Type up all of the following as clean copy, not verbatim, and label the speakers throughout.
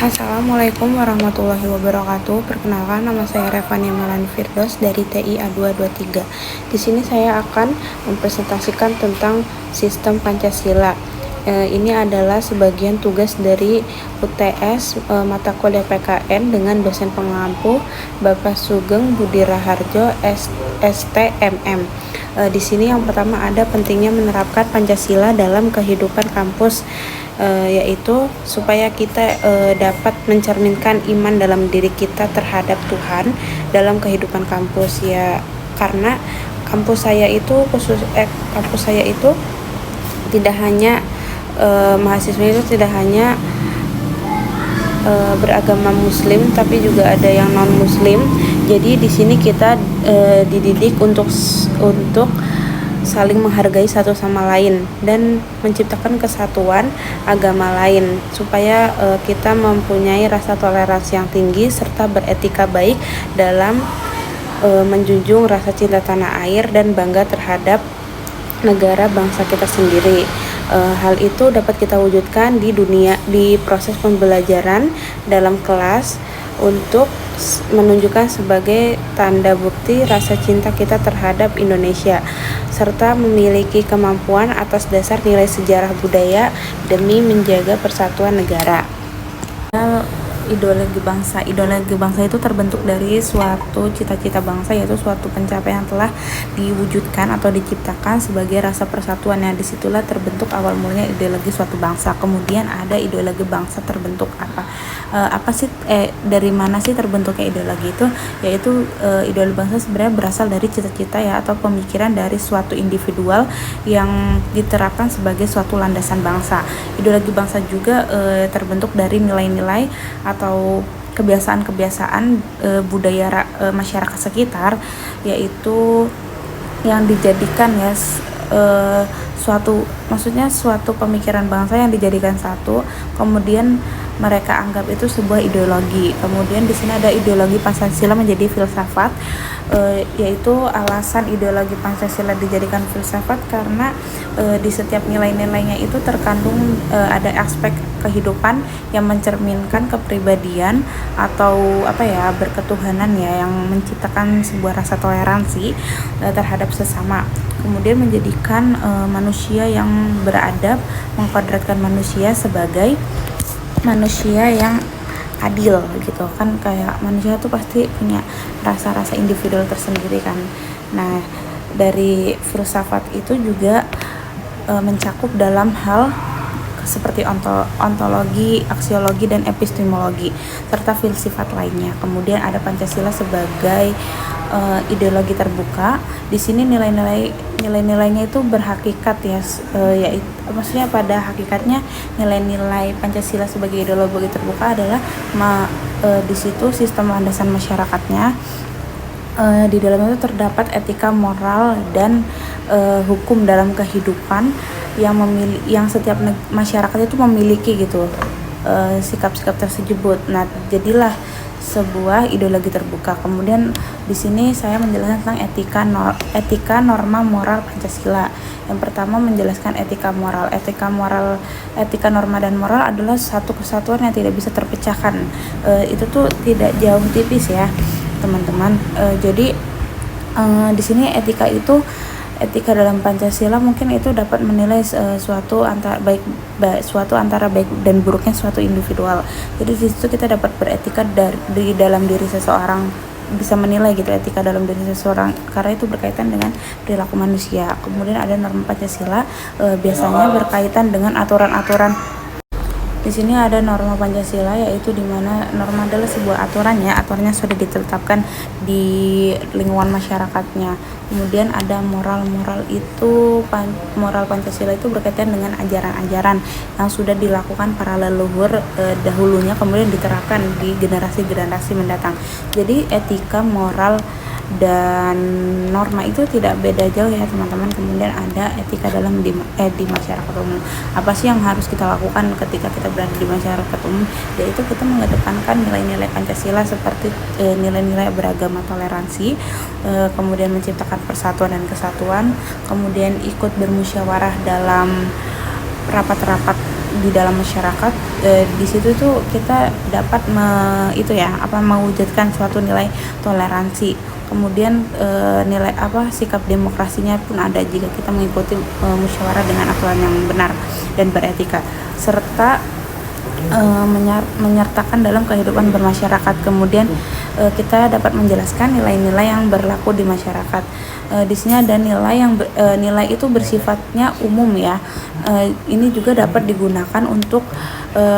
Speaker 1: Assalamualaikum warahmatullahi wabarakatuh. Perkenalkan, nama saya Revania Melani Firdaus dari TIA 223. Di sini saya akan mempresentasikan tentang sistem Pancasila. Ini adalah sebagian tugas dari UTS mata kuliah PKN dengan dosen pengampu Bapak Sugeng Budi Raharjo STMM. Di sini yang pertama ada pentingnya menerapkan Pancasila dalam kehidupan kampus, yaitu supaya kita dapat mencerminkan iman dalam diri kita terhadap Tuhan dalam kehidupan kampus, ya, karena kampus saya itu tidak hanya mahasiswa itu tidak hanya beragama Muslim, tapi juga ada yang non Muslim. Jadi di sini kita dididik untuk saling menghargai satu sama lain dan menciptakan kesatuan agama lain, supaya kita mempunyai rasa toleransi yang tinggi serta beretika baik dalam menjunjung rasa cinta tanah air dan bangga terhadap negara bangsa kita sendiri. Hal itu dapat kita wujudkan di proses pembelajaran dalam kelas untuk menunjukkan sebagai tanda bukti rasa cinta kita terhadap Indonesia, serta memiliki kemampuan atas dasar nilai sejarah budaya demi menjaga persatuan negara. Ideologi bangsa itu terbentuk dari suatu cita-cita bangsa, yaitu suatu pencapaian yang telah diwujudkan atau diciptakan sebagai rasa persatuan. Yang disitulah terbentuk awal mulanya ideologi suatu bangsa. Kemudian ada ideologi bangsa terbentuk dari mana sih terbentuknya ideologi itu, yaitu ideologi bangsa sebenarnya berasal dari cita-cita, ya, atau pemikiran dari suatu individual yang diterapkan sebagai suatu landasan bangsa. Ideologi bangsa juga terbentuk dari nilai-nilai atau kebiasaan-kebiasaan budaya masyarakat sekitar, yaitu yang dijadikan, ya, suatu pemikiran bangsa yang dijadikan satu, kemudian mereka anggap itu sebuah ideologi. Kemudian di sini ada ideologi Pancasila menjadi filsafat, yaitu alasan ideologi Pancasila dijadikan filsafat karena di setiap nilai-nilainya itu terkandung ada aspek kehidupan yang mencerminkan kepribadian atau berketuhanan, ya, yang menciptakan sebuah rasa toleransi terhadap sesama. Kemudian menjadikan manusia yang beradab, mengkodratkan manusia sebagai manusia yang adil, gitu kan. Kayak manusia tuh pasti punya rasa-rasa individual tersendiri kan. Nah, dari filsafat itu juga mencakup dalam hal seperti ontologi, aksiologi, dan epistemologi serta filsafat lainnya. Kemudian ada Pancasila sebagai ideologi terbuka. Di sini nilai-nilainya itu berhakikat, ya, maksudnya pada hakikatnya nilai-nilai Pancasila sebagai ideologi terbuka adalah di situ sistem landasan masyarakatnya. Di dalam itu terdapat etika, moral, dan hukum dalam kehidupan yang setiap masyarakat itu memiliki, gitu, sikap-sikap tersebut. Nah, jadilah sebuah ideologi terbuka. Kemudian di sini saya menjelaskan tentang etika norma moral Pancasila. Yang pertama menjelaskan etika moral, norma dan moral adalah satu kesatuan yang tidak bisa terpecahkan. Itu tuh tidak jauh tipis, ya, teman-teman. Jadi di sini etika dalam Pancasila mungkin itu dapat menilai suatu antara baik dan buruknya suatu individual. Jadi di situ kita dapat beretika di dalam diri seseorang, bisa menilai, gitu, etika dalam diri seseorang, karena itu berkaitan dengan perilaku manusia. Kemudian ada norma Pancasila, biasanya berkaitan dengan aturan-aturan. Di sini ada norma Pancasila, yaitu di mana norma adalah sebuah aturannya sudah ditetapkan di lingkungan masyarakatnya. Kemudian ada moral Pancasila itu berkaitan dengan ajaran-ajaran yang sudah dilakukan para leluhur dahulunya, kemudian diterapkan di generasi-generasi mendatang. Jadi etika, moral, dan norma itu tidak beda jauh, ya, teman-teman. Kemudian ada etika dalam di masyarakat umum. Apa sih yang harus kita lakukan ketika kita berada di masyarakat umum? Yaitu kita mengedepankan nilai-nilai Pancasila seperti nilai-nilai beragama, toleransi, kemudian menciptakan persatuan dan kesatuan, kemudian ikut bermusyawarah dalam rapat-rapat di dalam masyarakat, di situ tuh kita dapat mewujudkan suatu nilai toleransi. Kemudian nilai sikap demokrasinya pun ada jika kita mengikuti musyawarah dengan aturan yang benar dan beretika, serta menyertakan dalam kehidupan bermasyarakat. Kemudian kita dapat menjelaskan nilai-nilai yang berlaku di masyarakat. Di sini ada nilai itu bersifatnya umum ya. Ini juga dapat digunakan untuk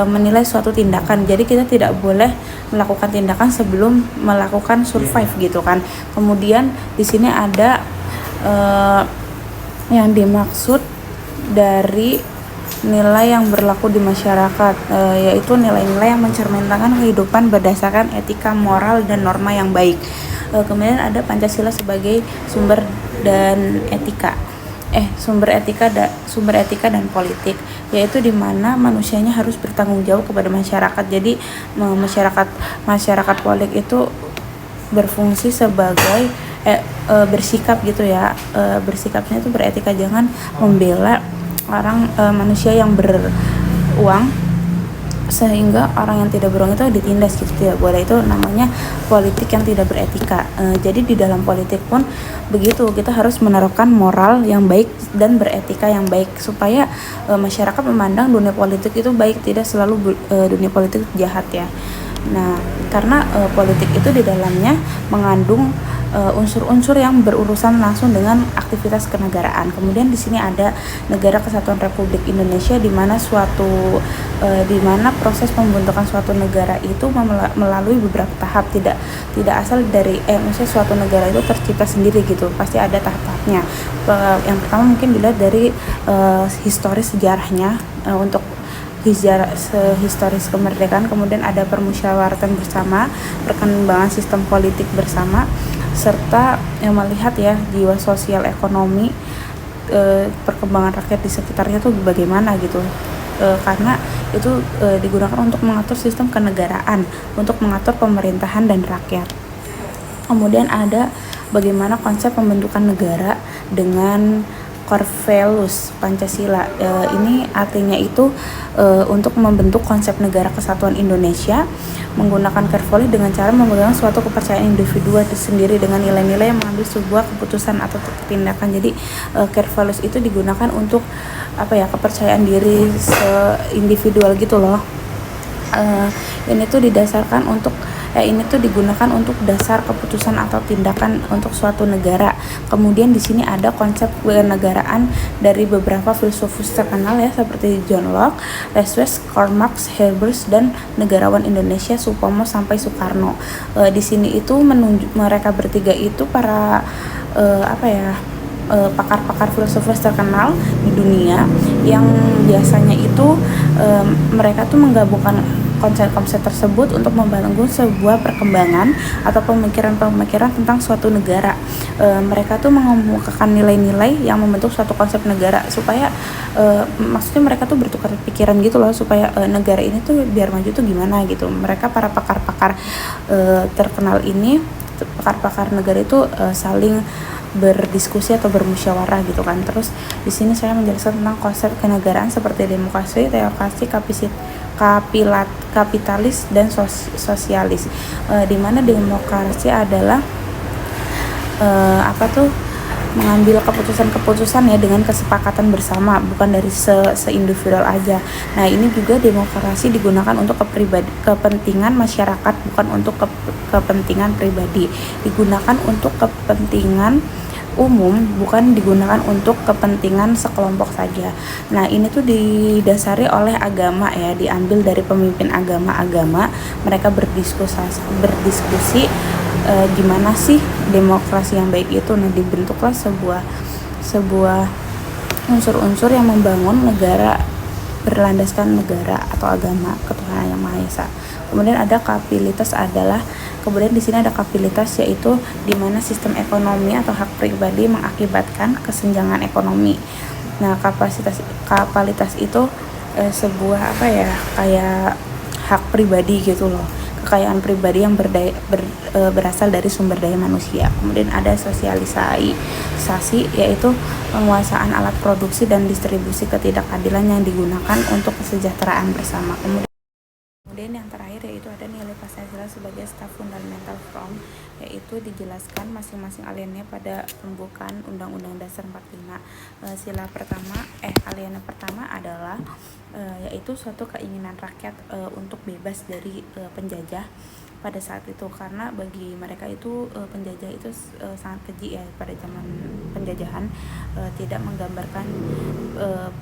Speaker 1: menilai suatu tindakan. Jadi kita tidak boleh melakukan tindakan sebelum melakukan survive gitu kan. Kemudian di sini ada yang dimaksud dari nilai yang berlaku di masyarakat, yaitu nilai-nilai yang mencerminkan kehidupan berdasarkan etika, moral, dan norma yang baik. Kemudian ada Pancasila sebagai sumber etika dan politik, yaitu di mana manusianya harus bertanggung jawab kepada masyarakat. Jadi masyarakat politik itu berfungsi sebagai bersikap gitu ya. Bersikapnya itu beretika, jangan membela manusia yang beruang sehingga orang yang tidak beruang itu ditindas gitu, tidak boleh. Itu namanya politik yang tidak beretika. Jadi di dalam politik pun begitu, kita harus menerapkan moral yang baik dan beretika yang baik supaya masyarakat memandang dunia politik itu baik, tidak selalu dunia politik jahat ya. Nah, karena politik itu di dalamnya mengandung unsur-unsur yang berurusan langsung dengan aktivitas kenegaraan. Kemudian di sini ada Negara Kesatuan Republik Indonesia, di mana proses pembentukan suatu negara itu melalui beberapa tahap, tidak asal dari misalnya suatu negara itu tercipta sendiri gitu, pasti ada tahap-tahapnya. Yang pertama mungkin dilihat dari historis sejarahnya, untuk historis kemerdekaan. Kemudian ada permusyawaratan bersama, perkembangan sistem politik bersama, serta melihat ya jiwa sosial ekonomi, perkembangan rakyat di sekitarnya tuh bagaimana gitu. Karena itu digunakan untuk mengatur sistem kenegaraan, untuk mengatur pemerintahan dan rakyat. Kemudian ada bagaimana konsep pembentukan negara dengan Corvelus Pancasila. Ini artinya itu untuk membentuk konsep negara kesatuan Indonesia menggunakan Corvelus dengan cara memegang suatu kepercayaan individu itu sendiri dengan nilai-nilai yang mengambil sebuah keputusan atau tindakan. Jadi Corvelus itu digunakan untuk kepercayaan diri individual gitu loh. Ini tuh digunakan untuk dasar keputusan atau tindakan untuk suatu negara. Kemudian di sini ada konsep kenegaraan dari beberapa filsufus terkenal ya, seperti John Locke, Leswes, Karl Marx, Habermas, dan negarawan Indonesia Supomo sampai Soekarno. Di sini itu mereka bertiga itu para pakar-pakar filsufus terkenal di dunia, yang biasanya itu mereka tuh menggabungkan konsep-konsep tersebut untuk membangun sebuah perkembangan atau pemikiran-pemikiran tentang suatu negara. Mereka tuh mengemukakan nilai-nilai yang membentuk suatu konsep negara, supaya maksudnya mereka tuh bertukar pikiran gitu loh, supaya negara ini tuh biar maju tuh gimana gitu. Mereka para pakar-pakar terkenal ini, pakar-pakar negara itu saling berdiskusi atau bermusyawarah gitu kan. Terus di sini saya menjelaskan tentang konsep kenegaraan seperti demokrasi, teokrasi, kapitalis, dan sosialis. Di mana demokrasi adalah mengambil keputusan-keputusan ya dengan kesepakatan bersama, bukan dari se-individual aja. Nah, ini juga demokrasi digunakan untuk kepentingan masyarakat, bukan untuk kepentingan pribadi. Digunakan untuk kepentingan umum, bukan digunakan untuk kepentingan sekelompok saja. Nah, ini tuh didasari oleh agama ya, diambil dari pemimpin agama-agama. Mereka berdiskusi gimana sih demokrasi yang baik itu. Nah, dibentuklah sebuah unsur-unsur yang membangun negara berlandaskan negara atau agama ketuhanan yang Maha Esa. Kemudian ada Kemudian di sini ada kapitalitas, yaitu di mana sistem ekonomi atau hak pribadi mengakibatkan kesenjangan ekonomi. Nah, kapitalitas itu sebuah kayak hak pribadi gitu loh, kekayaan pribadi yang berasal dari sumber daya manusia. Kemudian ada sosialisasi, yaitu penguasaan alat produksi dan distribusi ketidakadilan yang digunakan untuk kesejahteraan bersama. Kemudian Kemudian yang terakhir yaitu ada nilai Pancasila sebagai staf fundamental from, yaitu dijelaskan masing-masing aliannya pada pembukaan Undang-Undang Dasar 45. Aliannya pertama adalah yaitu suatu keinginan rakyat untuk bebas dari penjajah pada saat itu, karena bagi mereka itu penjajah itu sangat keji ya pada zaman penjajahan, tidak menggambarkan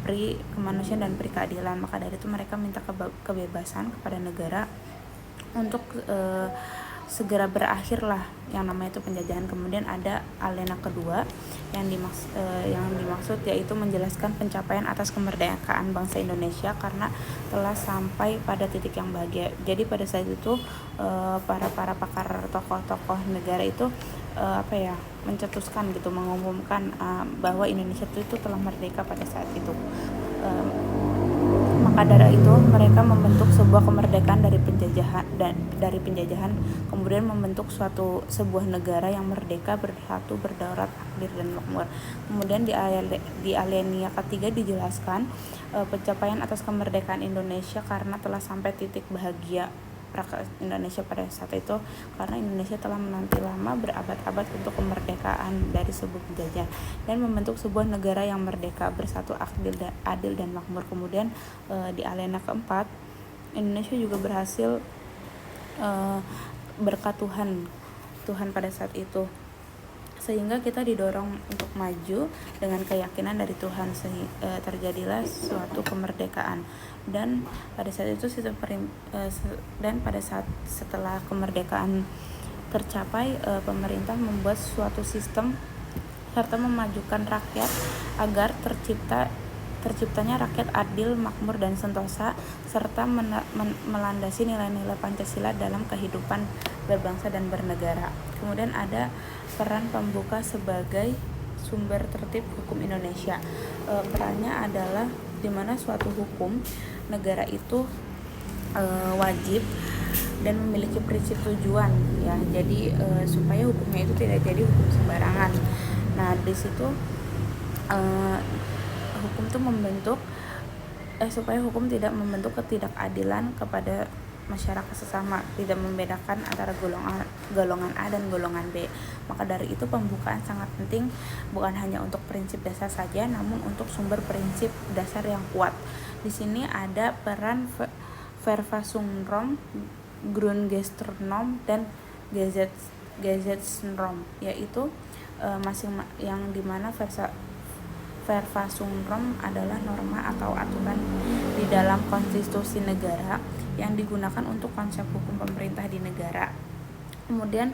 Speaker 1: pri kemanusiaan dan pri keadilan. Maka dari itu mereka minta kebebasan kepada negara untuk segera berakhirlah yang namanya itu penjajahan. Kemudian ada aliannya kedua yang dimaksud yaitu menjelaskan pencapaian atas kemerdekaan bangsa Indonesia karena telah sampai pada titik yang bahagia. Jadi pada saat itu para pakar tokoh-tokoh negara itu mencetuskan gitu, mengumumkan bahwa Indonesia itu telah merdeka pada saat itu. Maka dari itu mereka membentuk sebuah kemerdekaan dari penjajahan, kemudian membentuk sebuah negara yang merdeka, bersatu, berdaulat, adil dan makmur. Kemudian di alinea ketiga dijelaskan pencapaian atas kemerdekaan Indonesia karena telah sampai titik bahagia rakyat Indonesia pada saat itu, karena Indonesia telah menanti lama berabad-abad untuk kemerdekaan dari sebuah penjajah dan membentuk sebuah negara yang merdeka, bersatu, adil dan makmur. Kemudian di alinea keempat, Indonesia juga berhasil berkat Tuhan pada saat itu, sehingga kita didorong untuk maju dengan keyakinan dari Tuhan, terjadilah suatu kemerdekaan. Dan pada saat itu setelah kemerdekaan tercapai, pemerintah membuat suatu sistem serta memajukan rakyat agar terciptanya rakyat adil, makmur dan sentosa, serta melandasi nilai-nilai Pancasila dalam kehidupan berbangsa dan bernegara. Kemudian ada peran pembuka sebagai sumber tertib hukum Indonesia. Perannya adalah di mana suatu hukum negara itu wajib dan memiliki prinsip tujuan ya. Jadi supaya hukumnya itu tidak jadi hukum sembarangan. Nah, di situ hukum itu supaya hukum tidak membentuk ketidakadilan kepada masyarakat sesama, tidak membedakan antara golongan A dan golongan B. Maka dari itu pembukaan sangat penting, bukan hanya untuk prinsip dasar saja, namun untuk sumber prinsip dasar yang kuat. Di sini ada peran Verfassungsnorm, Grundgesetz-Norm dan Gesetzesnorm, yaitu yang dimana Verfassungsnorm adalah norma atau aturan di dalam konstitusi negara yang digunakan untuk konsep hukum pemerintah di negara. Kemudian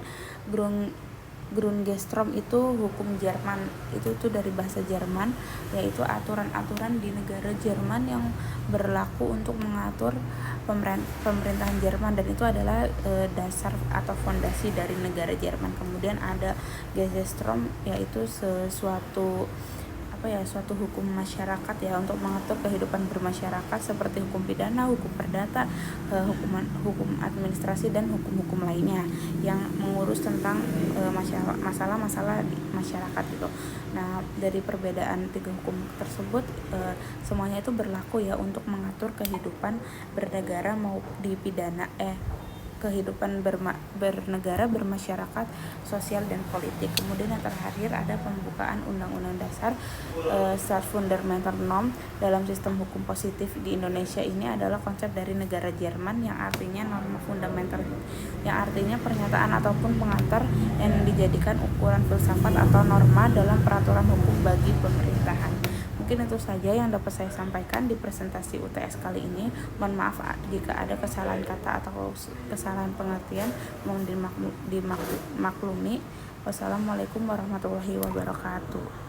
Speaker 1: Grundgesetz-Norm itu hukum Jerman, itu dari bahasa Jerman, yaitu aturan-aturan di negara Jerman yang berlaku untuk mengatur pemerintahan Jerman, dan itu adalah dasar atau fondasi dari negara Jerman. Kemudian ada Gesetzesnorm, yaitu suatu hukum masyarakat ya, untuk mengatur kehidupan bermasyarakat seperti hukum pidana, hukum perdata, hukum administrasi dan hukum-hukum lainnya yang mengurus tentang masalah-masalah di masyarakat gitu. Nah, dari perbedaan tiga hukum tersebut semuanya itu berlaku ya untuk mengatur kehidupan bernegara mau di pidana kehidupan bernegara, bermasyarakat, sosial dan politik. Kemudian yang terakhir ada pembukaan Undang-Undang Dasar Start Fundamental Norm dalam sistem hukum positif di Indonesia. Ini adalah konsep dari negara Jerman yang artinya norma fundamental, yang artinya pernyataan ataupun pengantar yang dijadikan ukuran filsafat atau norma dalam peraturan hukum bagi pemerintahan. Mungkin itu saja yang dapat saya sampaikan di presentasi UTS kali ini. Mohon maaf jika ada kesalahan kata atau kesalahan pengertian, mohon dimaklumi. Wassalamualaikum warahmatullahi wabarakatuh.